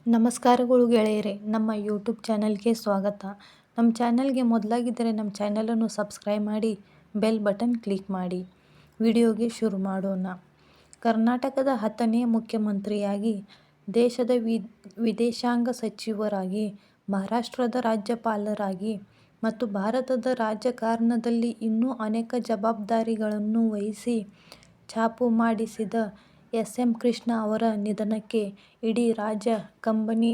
ನಮಸ್ಕಾರಗಳು ಗೆಳೆಯರೇ, ನಮ್ಮ ಯೂಟ್ಯೂಬ್ ಚಾನಲ್ಗೆ ಸ್ವಾಗತ. ನಮ್ಮ ಚಾನಲ್ಗೆ ಮೊದಲಾಗಿದ್ದರೆ ನಮ್ಮ ಚಾನಲನ್ನು ಸಬ್ಸ್ಕ್ರೈಬ್ ಮಾಡಿ, ಬೆಲ್ ಬಟನ್ ಕ್ಲಿಕ್ ಮಾಡಿ. ವಿಡಿಯೋಗೆ ಶುರು ಮಾಡೋಣ. ಕರ್ನಾಟಕದ 10ನೇ ಮುಖ್ಯಮಂತ್ರಿಯಾಗಿ, ದೇಶದ ವಿದೇಶಾಂಗ ಸಚಿವರಾಗಿ, ಮಹಾರಾಷ್ಟ್ರದ ರಾಜ್ಯಪಾಲರಾಗಿ ಮತ್ತು ಭಾರತದ ರಾಜಕಾರಣದಲ್ಲಿ ಇನ್ನೂ ಅನೇಕ ಜವಾಬ್ದಾರಿಗಳನ್ನು ವಹಿಸಿ ಛಾಪು ಮೂಡಿಸಿದ ಎಸ್. ಎಂ. ಕೃಷ್ಣ ಅವರ ನಿಧನಕ್ಕೆ ಇಡೀ ರಾಜ್ಯ ಕಂಬನಿ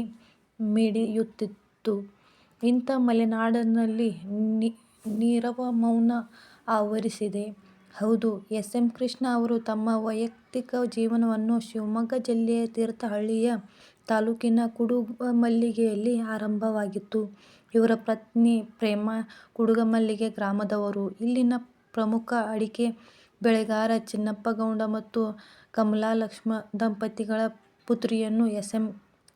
ಮಿಡಿಯುತ್ತಿತ್ತು. ಇಂಥ ಮಲೆನಾಡಿನಲ್ಲಿ ನೀರವ ಮೌನ ಆವರಿಸಿದೆ. ಹೌದು, ಎಸ್. ಎಂ. ಕೃಷ್ಣ ಅವರು ತಮ್ಮ ವೈಯಕ್ತಿಕ ಜೀವನವನ್ನು ಶಿವಮೊಗ್ಗ ಜಿಲ್ಲೆಯ ತೀರ್ಥಹಳ್ಳಿ ತಾಲೂಕಿನ ಕುಡುಗಮಲ್ಲಿಗೆಯಲ್ಲಿ ಆರಂಭವಾಗಿತ್ತು. ಇವರ ಪತ್ನಿ ಪ್ರೇಮಾ ಕುಡುಗಮಲ್ಲಿಗೆ ಗ್ರಾಮದವರು. ಇಲ್ಲಿನ ಪ್ರಮುಖ ಅಡಿಕೆ ಬೆಳೆಗಾರ ಚಿನ್ನಪ್ಪಗೌಡ ಮತ್ತು ಕಮಲಾಲಕ್ಷ್ಮ ದಂಪತಿಗಳ ಪುತ್ರಿಯನ್ನು ಎಸ್. ಎಂ.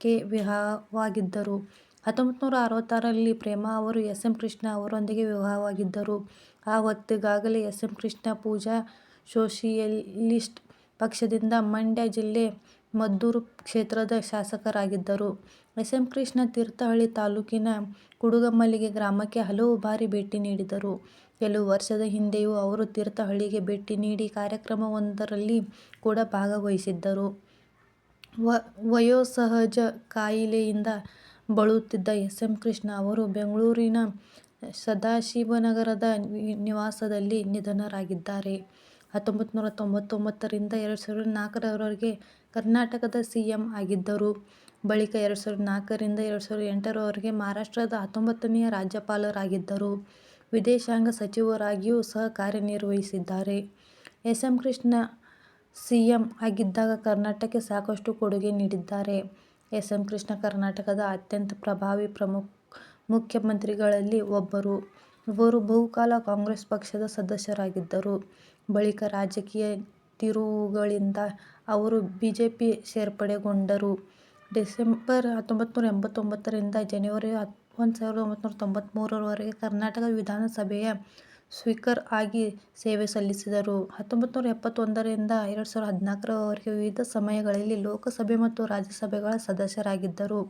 ಗೆ ವಿವಾಹವಾಗಿದ್ದರು. 1966ರಲ್ಲಿ ಪ್ರೇಮಾ ಅವರು ಎಸ್. ಎಂ. ಕೃಷ್ಣ ಅವರೊಂದಿಗೆ ವಿವಾಹವಾಗಿದ್ದರು. ಆ ಹೊತ್ತಿಗಾಗಲೇ ಎಸ್. ಎಂ. ಕೃಷ್ಣ ಪೂಜಾ ಸೋಷಿಯಲಿಸ್ಟ್ ಪಕ್ಷದಿಂದ ಮಂಡ್ಯ ಜಿಲ್ಲೆ ಮದ್ದೂರು ಕ್ಷೇತ್ರದ ಶಾಸಕರಾಗಿದ್ದರು. ಎಸ್. ಎಂ. ಕೃಷ್ಣ ತೀರ್ಥಹಳ್ಳಿ ತಾಲೂಕಿನ ಕುಡುಗಮಲ್ಲಿಗೆ ಗ್ರಾಮಕ್ಕೆ ಹಲವು ಬಾರಿ ಭೇಟಿ ನೀಡಿದ್ದರು. ಕೆಲವು ವರ್ಷದ ಹಿಂದೆಯೂ ಅವರು ತೀರ್ಥಹಳ್ಳಿಗೆ ಭೇಟಿ ನೀಡಿ ಕಾರ್ಯಕ್ರಮವೊಂದರಲ್ಲಿ ಕೂಡ ಭಾಗವಹಿಸಿದ್ದರು. ವಯೋಸಹಜ ಕಾಯಿಲೆಯಿಂದ ಬಳಲುತ್ತಿದ್ದ ಎಸ್. ಎಂ. ಕೃಷ್ಣ ಅವರು ಬೆಂಗಳೂರಿನ ಸದಾಶಿವನಗರದ ನಿವಾಸದಲ್ಲಿ ನಿಧನರಾಗಿದ್ದಾರೆ. 1999ರಿಂದ 2004ರವರೆಗೆ ಕರ್ನಾಟಕದ ಸಿಎಂ ಆಗಿದ್ದರು. ಬಳಿಕ 2004ರಿಂದ 2008ರವರೆಗೆ ಮಹಾರಾಷ್ಟ್ರದ 19ನೇ ರಾಜ್ಯಪಾಲರಾಗಿದ್ದರು. ವಿದೇಶಾಂಗ ಸಚಿವರಾಗಿಯೂ ಸಹ ಕಾರ್ಯನಿರ್ವಹಿಸಿದ್ದಾರೆ. ಎಸ್. ಎಂ. ಕೃಷ್ಣ ಸಿಎಂ ಆಗಿದ್ದಾಗ ಕರ್ನಾಟಕಕ್ಕೆ ಸಾಕಷ್ಟು ಕೊಡುಗೆ ನೀಡಿದ್ದಾರೆ. ಎಸ್. ಎಂ. ಕೃಷ್ಣ ಕರ್ನಾಟಕದ ಅತ್ಯಂತ ಪ್ರಭಾವಿ ಮುಖ್ಯಮಂತ್ರಿಗಳಲ್ಲಿ ಒಬ್ಬರು. ಇವರು ಬಹುಕಾಲ ಕಾಂಗ್ರೆಸ್ ಪಕ್ಷದ ಸದಸ್ಯರಾಗಿದ್ದರು. ಬಳಿಕ ರಾಜಕೀಯ ತಿರುವುಗಳಿಂದ ಅವರು ಬಿಜೆಪಿ ಸೇರ್ಪಡೆಗೊಂಡರು. ಡಿಸೆಂಬರ್ 1989ರಿಂದ ಜನವರಿ 1993ರವರೆಗೆ ಕರ್ನಾಟಕ ವಿಧಾನಸಭೆಯ ಸ್ಪೀಕರ್ ಆಗಿ ಸೇವೆ ಸಲ್ಲಿಸಿದರು. 1971ರಿಂದ 2014ರವರೆಗೆ ವಿವಿಧ ಸಮಯಗಳಲ್ಲಿ ಲೋಕಸಭೆ ಮತ್ತು ರಾಜ್ಯಸಭೆಗಳ ಸದಸ್ಯರಾಗಿದ್ದರು.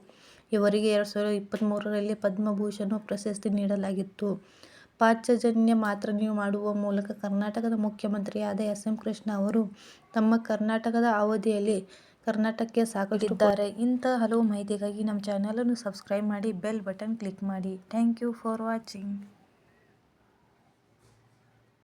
ಇವರಿಗೆ 2023ರಲ್ಲಿ ಪದ್ಮಭೂಷಣ ಪ್ರಶಸ್ತಿ ನೀಡಲಾಗಿತ್ತು. ಪಾಂಚಜನ್ಯ ಮಾತ್ರೆ ಮಾಡುವ ಮೂಲಕ ಕರ್ನಾಟಕದ ಮುಖ್ಯಮಂತ್ರಿಯಾದ ಎಸ್. ಎಂ. ಕೃಷ್ಣ ಅವರು ತಮ್ಮ ಕರ್ನಾಟಕದ ಅವಧಿಯಲ್ಲಿ ಕರ್ನಾಟಕಕ್ಕೆ ಸಾಕಷ್ಟು ಕೊಟ್ಟಿದ್ದಾರೆ. ಇಂತಹ ಹಲವು ಮಾಹಿತಿಗಾಗಿ ನಮ್ಮ ಚಾನಲನ್ನು ಸಬ್ಸ್ಕ್ರೈಬ್ ಮಾಡಿ, ಬೆಲ್ ಬಟನ್ ಕ್ಲಿಕ್ ಮಾಡಿ. Thank you for watching.